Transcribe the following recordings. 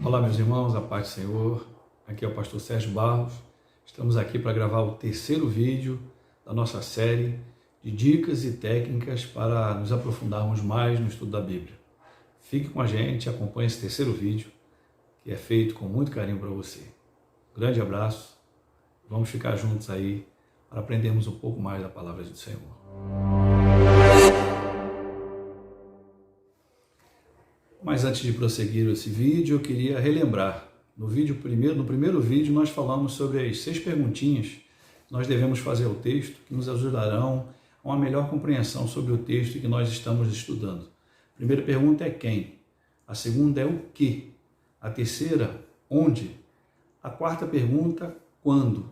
Olá, meus irmãos, a paz do Senhor. Aqui é o pastor Sérgio Barros. Estamos aqui para gravar o terceiro vídeo da nossa série de dicas e técnicas para nos aprofundarmos mais no estudo da Bíblia. Fique com a gente, acompanhe esse terceiro vídeo, que é feito com muito carinho para você. Grande abraço, vamos ficar juntos aí para aprendermos um pouco mais da palavra do Senhor. Mas antes de prosseguir esse vídeo, eu queria relembrar. No primeiro vídeo, nós falamos sobre as 6 perguntinhas que nós devemos fazer ao texto, que nos ajudarão a uma melhor compreensão sobre o texto que nós estamos estudando. A primeira pergunta é quem? A segunda é o que? A terceira, onde? A quarta pergunta, quando?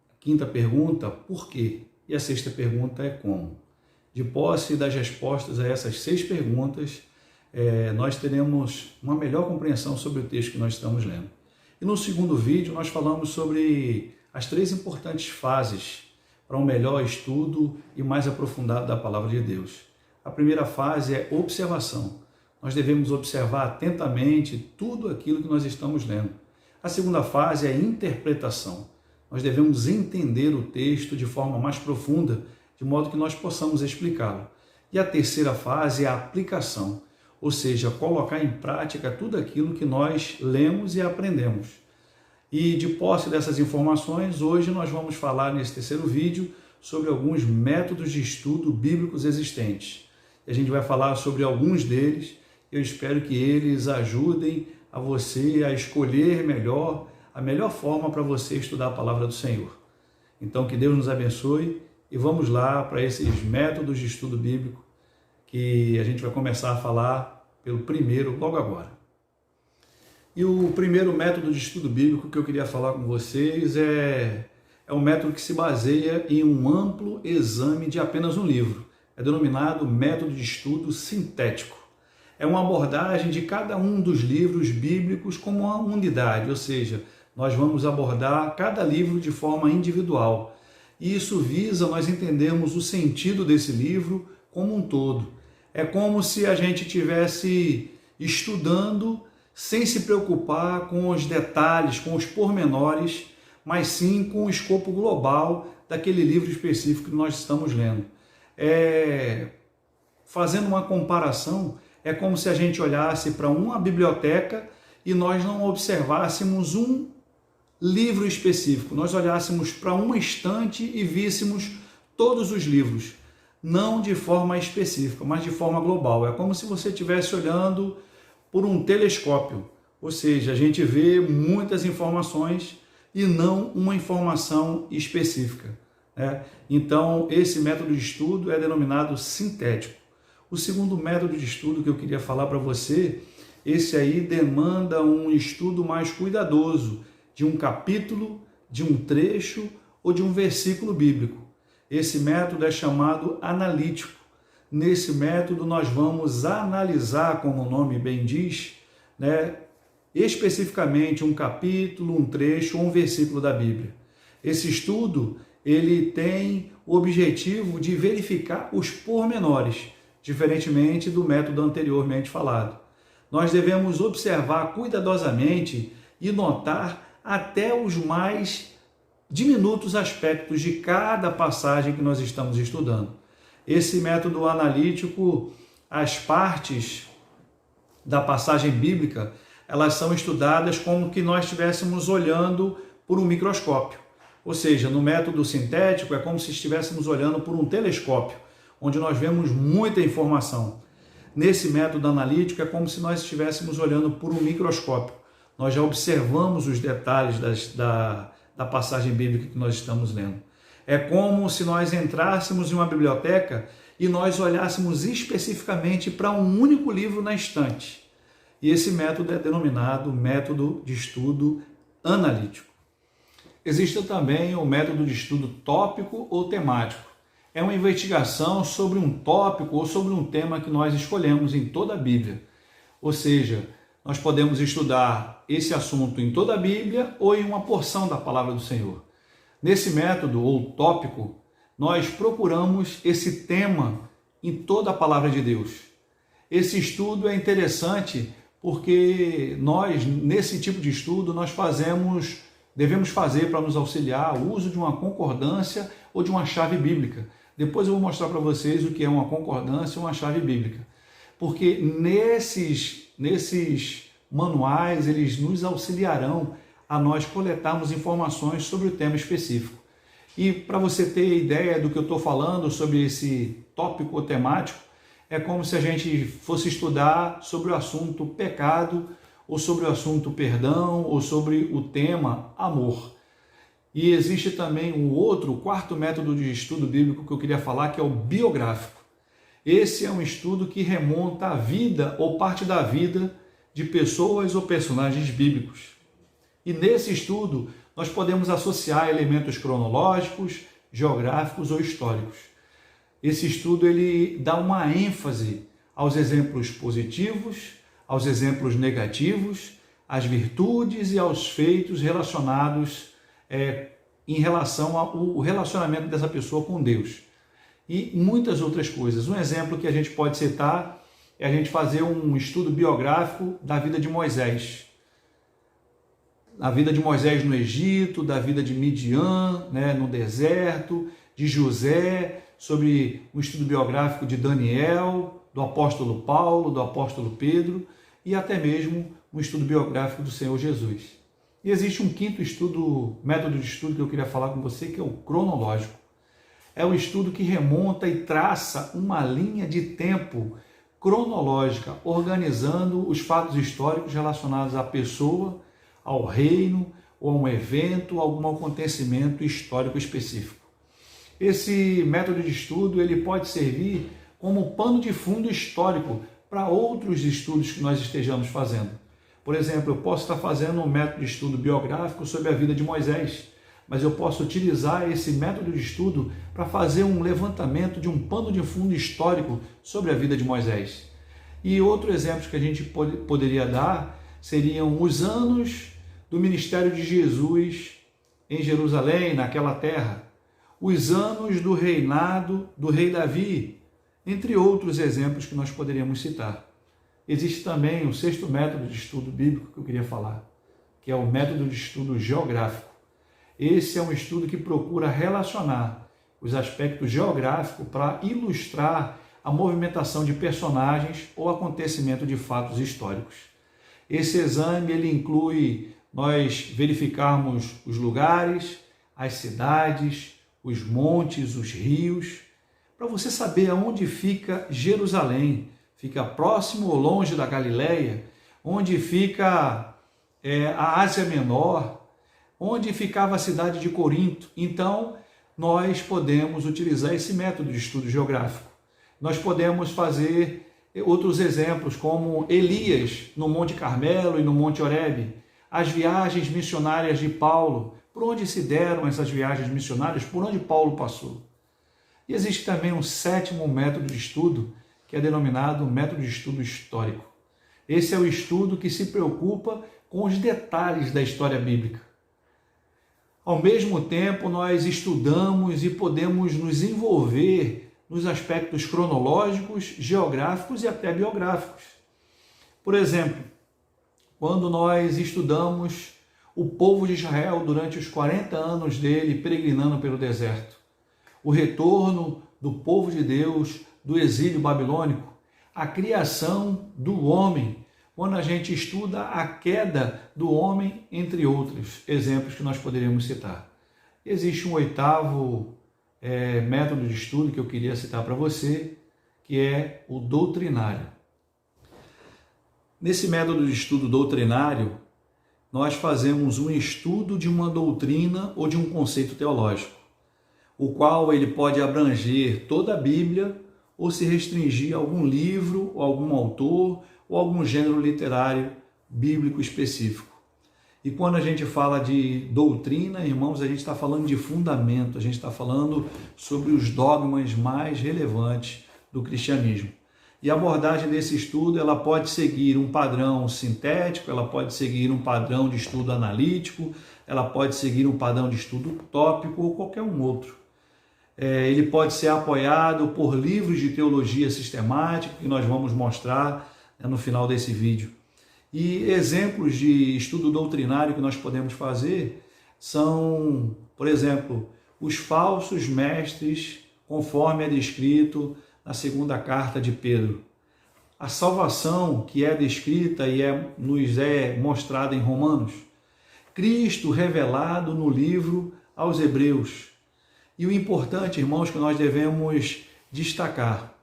A quinta pergunta, por quê? E a sexta pergunta é como? De posse das respostas a essas 6 perguntas, nós teremos uma melhor compreensão sobre o texto que nós estamos lendo. E no segundo vídeo nós falamos sobre as 3 importantes fases para um melhor estudo e mais aprofundado da palavra de Deus. A primeira fase é observação. Nós devemos observar atentamente tudo aquilo que nós estamos lendo. A segunda fase é interpretação. Nós devemos entender o texto de forma mais profunda, de modo que nós possamos explicá-lo. E a terceira fase é a aplicação. Ou seja, colocar em prática tudo aquilo que nós lemos e aprendemos. E de posse dessas informações, hoje nós vamos falar nesse terceiro vídeo sobre alguns métodos de estudo bíblicos existentes. E a gente vai falar sobre alguns deles. Eu espero que eles ajudem a você a escolher melhor, a melhor forma para você estudar a palavra do Senhor. Então, que Deus nos abençoe e vamos lá para esses métodos de estudo bíblico que a gente vai começar a falar pelo primeiro logo agora. E o primeiro método de estudo bíblico que eu queria falar com vocês é um método que se baseia em um amplo exame de apenas um livro. É denominado método de estudo sintético. É uma abordagem de cada um dos livros bíblicos como uma unidade, ou seja, nós vamos abordar cada livro de forma individual. E isso visa nós entendermos o sentido desse livro como um todo. É como se a gente estivesse estudando sem se preocupar com os detalhes, com os pormenores, mas sim com o escopo global daquele livro específico que nós estamos lendo. Fazendo uma comparação, é como se a gente olhasse para uma biblioteca e nós não observássemos um livro específico. Nós olhássemos para uma estante e víssemos todos os livros. Não de forma específica, mas de forma global. É como se você estivesse olhando por um telescópio, ou seja, a gente vê muitas informações e não uma informação específica. Então, esse método de estudo é denominado sintético. O segundo método de estudo que eu queria falar para você, esse aí demanda um estudo mais cuidadoso de um capítulo, de um trecho ou de um versículo bíblico. Esse método é chamado analítico. Nesse método nós vamos analisar, como o nome bem diz, especificamente um capítulo, um trecho ou um versículo da Bíblia. Esse estudo ele tem o objetivo de verificar os pormenores, diferentemente do método anteriormente falado. Nós devemos observar cuidadosamente e notar até os mais diminutos aspectos de cada passagem que nós estamos estudando. Esse método analítico, as partes da passagem bíblica, elas são estudadas como que nós estivéssemos olhando por um microscópio. Ou seja, no método sintético é como se estivéssemos olhando por um telescópio, onde nós vemos muita informação. Nesse método analítico é como se nós estivéssemos olhando por um microscópio. Nós já observamos os detalhes da passagem bíblica que nós estamos lendo. É como se nós entrássemos em uma biblioteca e nós olhássemos especificamente para um único livro na estante. E esse método é denominado método de estudo analítico. Existe também o método de estudo tópico ou temático. É uma investigação sobre um tópico ou sobre um tema que nós escolhemos em toda a Bíblia. Ou seja, nós podemos estudar esse assunto em toda a Bíblia ou em uma porção da palavra do Senhor. Nesse método ou tópico, nós procuramos esse tema em toda a palavra de Deus. Esse estudo é interessante porque nós, nesse tipo de estudo, devemos fazer para nos auxiliar o uso de uma concordância ou de uma chave bíblica. Depois eu vou mostrar para vocês o que é uma concordância e uma chave bíblica. Porque nesses manuais, eles nos auxiliarão a nós coletarmos informações sobre o tema específico. E para você ter ideia do que eu estou falando sobre esse tópico temático, é como se a gente fosse estudar sobre o assunto pecado, ou sobre o assunto perdão, ou sobre o tema amor. E existe também o quarto método de estudo bíblico que eu queria falar, que é o biográfico. Esse é um estudo que remonta a vida ou parte da vida de pessoas ou personagens bíblicos. E nesse estudo nós podemos associar elementos cronológicos, geográficos ou históricos. Esse estudo ele dá uma ênfase aos exemplos positivos, aos exemplos negativos, às virtudes e aos feitos relacionados em relação ao relacionamento dessa pessoa com Deus. E muitas outras coisas. Um exemplo que a gente pode citar é a gente fazer um estudo biográfico da vida de Moisés. A vida de Moisés no Egito, da vida de Midian, no deserto, de José, sobre um estudo biográfico de Daniel, do apóstolo Paulo, do apóstolo Pedro e até mesmo um estudo biográfico do Senhor Jesus. E existe um quinto método de estudo que eu queria falar com você, que é o cronológico. É o estudo que remonta e traça uma linha de tempo cronológica, organizando os fatos históricos relacionados à pessoa, ao reino, ou a um evento, a algum acontecimento histórico específico. Esse método de estudo ele pode servir como pano de fundo histórico para outros estudos que nós estejamos fazendo. Por exemplo, eu posso estar fazendo um método de estudo biográfico sobre a vida de Moisés, mas eu posso utilizar esse método de estudo para fazer um levantamento de um pano de fundo histórico sobre a vida de Moisés. E outro exemplo que a gente poderia dar seriam os anos do ministério de Jesus em Jerusalém, naquela terra, os anos do reinado do rei Davi, entre outros exemplos que nós poderíamos citar. Existe também o sexto método de estudo bíblico que eu queria falar, que é o método de estudo geográfico. Esse é um estudo que procura relacionar os aspectos geográficos para ilustrar a movimentação de personagens ou acontecimento de fatos históricos. Esse exame ele inclui nós verificarmos os lugares, as cidades, os montes, os rios, para você saber aonde fica Jerusalém. Fica próximo ou longe da Galileia? Onde fica a Ásia Menor? Onde ficava a cidade de Corinto? Então, nós podemos utilizar esse método de estudo geográfico. Nós podemos fazer outros exemplos, como Elias no Monte Carmelo e no Monte Horebe, as viagens missionárias de Paulo, por onde se deram essas viagens missionárias, por onde Paulo passou. E existe também um sétimo método de estudo, que é denominado método de estudo histórico. Esse é o estudo que se preocupa com os detalhes da história bíblica. Ao mesmo tempo, nós estudamos e podemos nos envolver nos aspectos cronológicos, geográficos e até biográficos. Por exemplo, quando nós estudamos o povo de Israel durante os 40 anos dele peregrinando pelo deserto, o retorno do povo de Deus do exílio babilônico, a criação do homem, quando a gente estuda a queda do homem, entre outros exemplos que nós poderíamos citar. Existe um oitavo método de estudo que eu queria citar para você, que é o doutrinário. Nesse método de estudo doutrinário, nós fazemos um estudo de uma doutrina ou de um conceito teológico, o qual ele pode abranger toda a Bíblia ou se restringir a algum livro, ou algum autor, ou algum gênero literário bíblico específico. E quando a gente fala de doutrina, irmãos, a gente está falando de fundamento, a gente está falando sobre os dogmas mais relevantes do cristianismo. E a abordagem desse estudo, ela pode seguir um padrão sintético, ela pode seguir um padrão de estudo analítico, ela pode seguir um padrão de estudo tópico ou qualquer um outro. Ele pode ser apoiado por livros de teologia sistemática, que nós vamos mostrar no final desse vídeo. E exemplos de estudo doutrinário que nós podemos fazer são, por exemplo, os falsos mestres, conforme é descrito na segunda carta de Pedro. A salvação que é descrita e nos é mostrada em Romanos. Cristo revelado no livro aos Hebreus. E o importante, irmãos, que nós devemos destacar,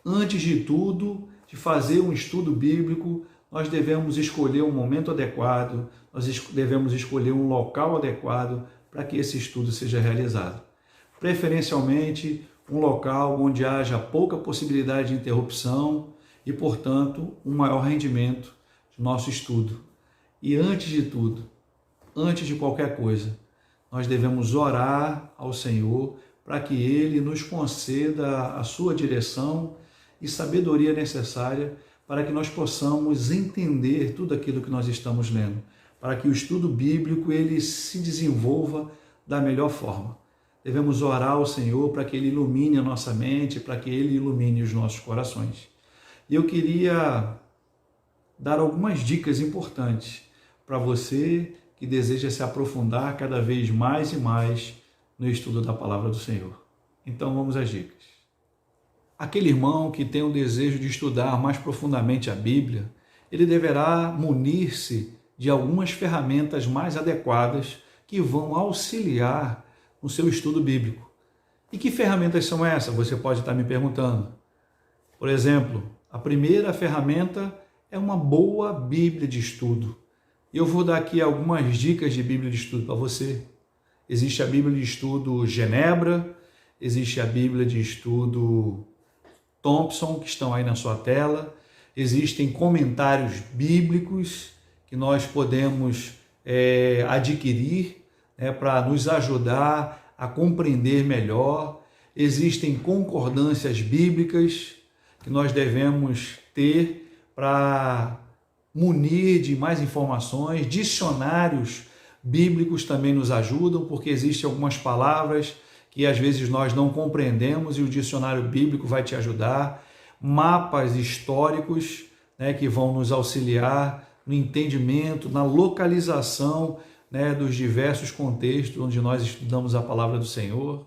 antes de tudo, de fazer um estudo bíblico, nós devemos escolher um momento adequado, nós devemos escolher um local adequado para que esse estudo seja realizado. Preferencialmente, um local onde haja pouca possibilidade de interrupção e, portanto, um maior rendimento do nosso estudo. E antes de tudo, antes de qualquer coisa, nós devemos orar ao Senhor para que Ele nos conceda a sua direção e sabedoria necessária para que nós possamos entender tudo aquilo que nós estamos lendo, para que o estudo bíblico ele se desenvolva da melhor forma. Devemos orar ao Senhor para que Ele ilumine a nossa mente, para que Ele ilumine os nossos corações. E eu queria dar algumas dicas importantes para você que deseja se aprofundar cada vez mais e mais no estudo da palavra do Senhor. Então vamos às dicas. Aquele irmão que tem o desejo de estudar mais profundamente a Bíblia, ele deverá munir-se de algumas ferramentas mais adequadas que vão auxiliar no seu estudo bíblico. E que ferramentas são essas? Você pode estar me perguntando. Por exemplo, a primeira ferramenta é uma boa Bíblia de estudo. E eu vou dar aqui algumas dicas de Bíblia de estudo para você. Existe a Bíblia de estudo Genebra, existe a Bíblia de estudo Thompson, que estão aí na sua tela. Existem comentários bíblicos que nós podemos adquirir para nos ajudar a compreender melhor. Existem concordâncias bíblicas que nós devemos ter para munir de mais informações. Dicionários bíblicos também nos ajudam, porque existem algumas palavras que às vezes nós não compreendemos e o dicionário bíblico vai te ajudar. Mapas históricos que vão nos auxiliar no entendimento, na localização dos diversos contextos onde nós estudamos a palavra do Senhor.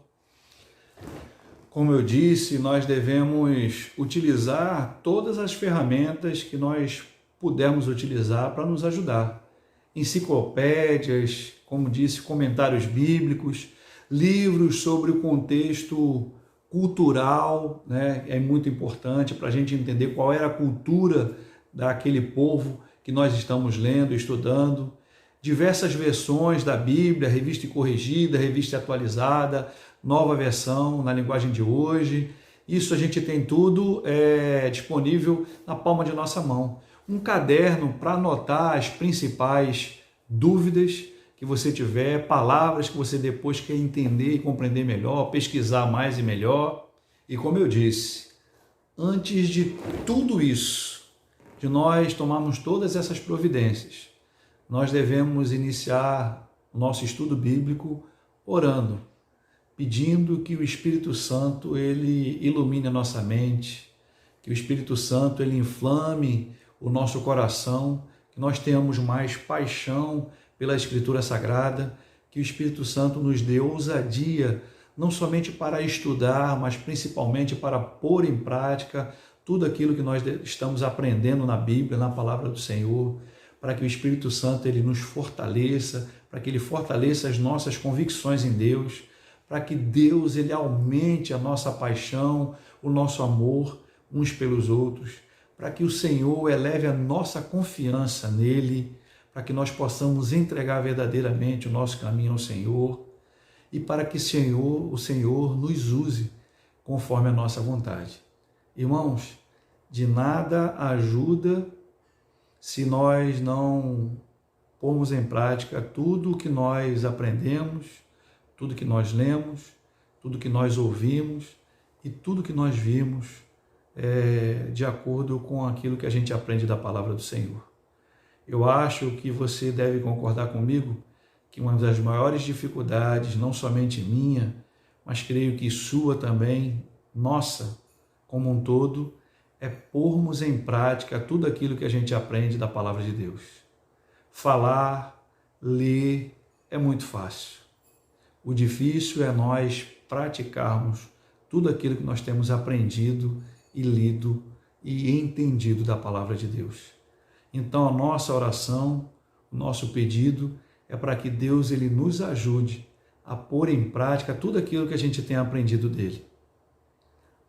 Como eu disse, nós devemos utilizar todas as ferramentas que nós pudermos utilizar para nos ajudar. Enciclopédias, como disse, comentários bíblicos, livros sobre o contexto cultural, é muito importante para a gente entender qual era a cultura daquele povo que nós estamos lendo, estudando. Diversas versões da Bíblia, revista corrigida, revista atualizada, nova versão na linguagem de hoje. Isso a gente tem tudo disponível na palma de nossa mão. Um caderno para anotar as principais dúvidas que você tiver, palavras que você depois quer entender e compreender melhor, pesquisar mais e melhor. E como eu disse, antes de tudo isso, de nós tomarmos todas essas providências, nós devemos iniciar o nosso estudo bíblico orando, pedindo que o Espírito Santo ele ilumine a nossa mente, que o Espírito Santo ele inflame o nosso coração, que nós tenhamos mais paixão pela Escritura Sagrada, que o Espírito Santo nos dê ousadia, não somente para estudar, mas principalmente para pôr em prática tudo aquilo que nós estamos aprendendo na Bíblia, na Palavra do Senhor, para que o Espírito Santo ele nos fortaleça, para que ele fortaleça as nossas convicções em Deus, para que Deus ele aumente a nossa paixão, o nosso amor uns pelos outros, para que o Senhor eleve a nossa confiança nele, para que nós possamos entregar verdadeiramente o nosso caminho ao Senhor e para que o Senhor nos use conforme a nossa vontade. Irmãos, de nada ajuda se nós não pormos em prática tudo o que nós aprendemos, tudo que nós lemos, tudo que nós ouvimos e tudo que nós vimos de acordo com aquilo que a gente aprende da palavra do Senhor. Eu acho que você deve concordar comigo que uma das maiores dificuldades, não somente minha, mas creio que sua também, nossa, como um todo, é pormos em prática tudo aquilo que a gente aprende da palavra de Deus. Falar, ler é muito fácil. O difícil é nós praticarmos tudo aquilo que nós temos aprendido e lido e entendido da palavra de Deus. Então a nossa oração, o nosso pedido é para que Deus ele nos ajude a pôr em prática tudo aquilo que a gente tem aprendido dele.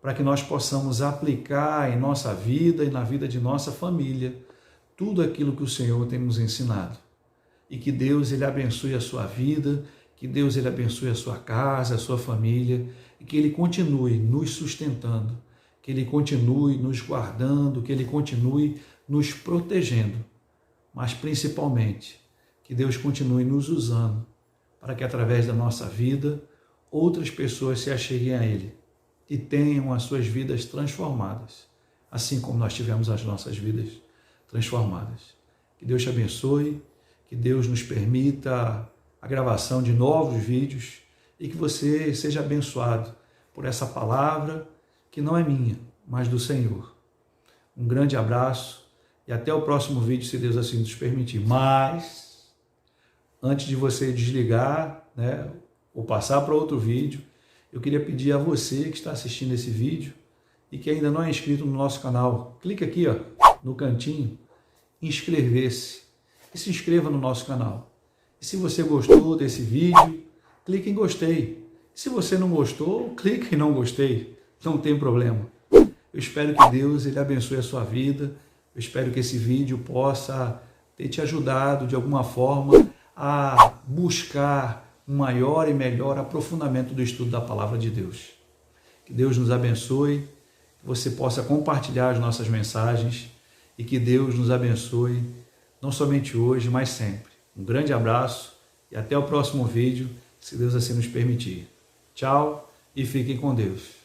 Para que nós possamos aplicar em nossa vida e na vida de nossa família tudo aquilo que o Senhor tem nos ensinado. E que Deus ele abençoe a sua vida, que Deus ele abençoe a sua casa, a sua família, e que ele continue nos sustentando, que ele continue nos guardando, que ele continue nos protegendo, mas principalmente que Deus continue nos usando para que através da nossa vida outras pessoas se acheguem a ele e tenham as suas vidas transformadas, assim como nós tivemos as nossas vidas transformadas. Que Deus te abençoe, que Deus nos permita a gravação de novos vídeos e que você seja abençoado por essa palavra que não é minha, mas do Senhor. Um grande abraço e até o próximo vídeo, se Deus assim nos permitir. Mas, antes de você desligar, ou passar para outro vídeo, eu queria pedir a você que está assistindo esse vídeo e que ainda não é inscrito no nosso canal, clique aqui no cantinho, inscrever-se e se inscreva no nosso canal. E se você gostou desse vídeo, clique em gostei. Se você não gostou, clique em não gostei. Não tem problema. Eu espero que Deus ele abençoe a sua vida. Eu espero que esse vídeo possa ter te ajudado de alguma forma a buscar um maior e melhor aprofundamento do estudo da palavra de Deus. Que Deus nos abençoe, que você possa compartilhar as nossas mensagens e que Deus nos abençoe, não somente hoje, mas sempre. Um grande abraço e até o próximo vídeo, se Deus assim nos permitir. Tchau e fiquem com Deus.